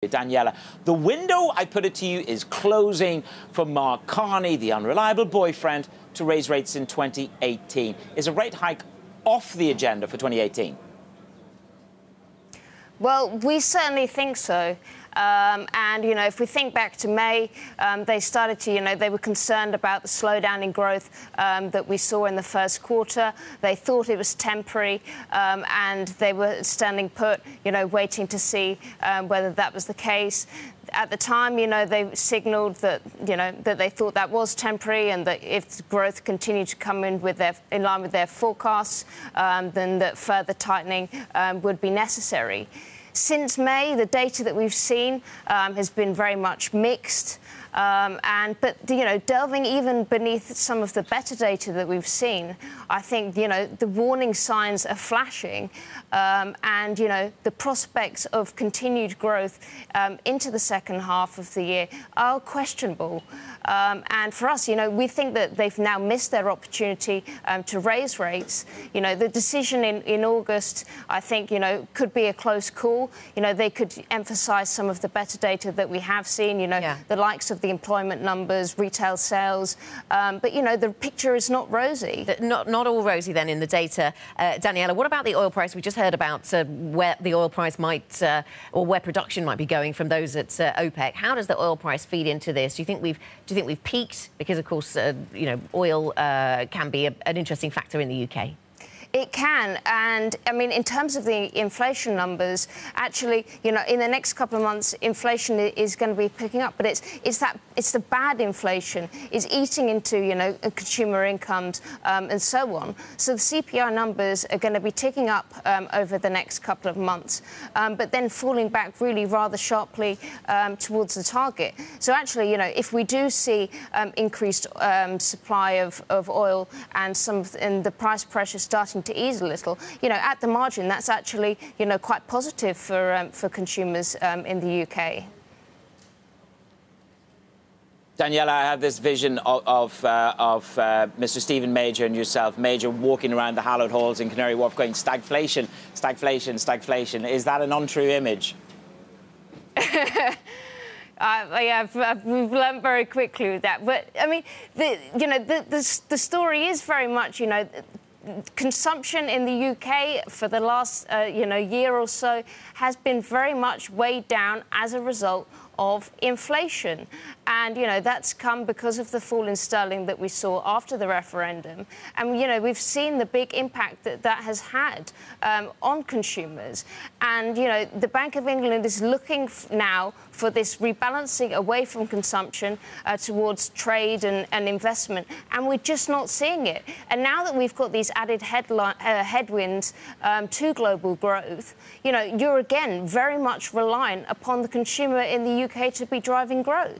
Daniela, the window, I put it to you, is closing for Mark Carney, the unreliable boyfriend, to raise rates in 2018. Is a rate hike off the agenda for 2018? Well, we certainly think so. And, if we think back to May, they started to, they were concerned about the slowdown in growth that we saw in the first quarter. They thought it was temporary, and they were standing put, waiting to see whether that was the case. At the time, they signalled that, that they thought that was temporary, and that if growth continued to come in line with their forecasts, then that further tightening would be necessary. Since May, the data that we've seen has been very much mixed. But delving even beneath some of the better data that we've seen, I think, the warning signs are flashing. And, the prospects of continued growth into the second half of the year are questionable. And for us, we think that they've now missed their opportunity to raise rates. The decision in August, I think, could be a close call. They could emphasise some of the better data that we have seen, the likes of the employment numbers, retail sales. But, the picture is not rosy. Not all rosy, then, in the data. Daniela, what about the oil price? We just heard about where the oil price might, or where production might be going from those at OPEC. How does the oil price feed into this? Do you think we've peaked? Because, of course, oil can be an interesting factor in the UK. It can. And, in terms of the inflation numbers, actually, in the next couple of months, inflation is going to be picking up. But it's the bad inflation. It's eating into, consumer incomes and so on. So the CPI numbers are going to be ticking up over the next couple of months, but then falling back really rather sharply towards the target. So actually, if we do see increased supply of oil and the price pressure starting to ease a little, at the margin, that's actually, quite positive for consumers in the UK. Daniela, I have this vision of Mr. Stephen Major and yourself, Major, walking around the hallowed halls in Canary Wharf going, stagflation, stagflation, stagflation. Is that an untrue image? We've learned very quickly with that. But, the story is very much, consumption in the UK for the last, year or so has been very much weighed down as a result of inflation. And, that's come because of the fall in sterling that we saw after the referendum. And, we've seen the big impact that has had on consumers. And, the Bank of England is looking now for this rebalancing away from consumption towards trade and investment. And we're just not seeing it. And now that we've got these added headwinds to global growth, you're again very much reliant upon the consumer in the UK to be driving growth.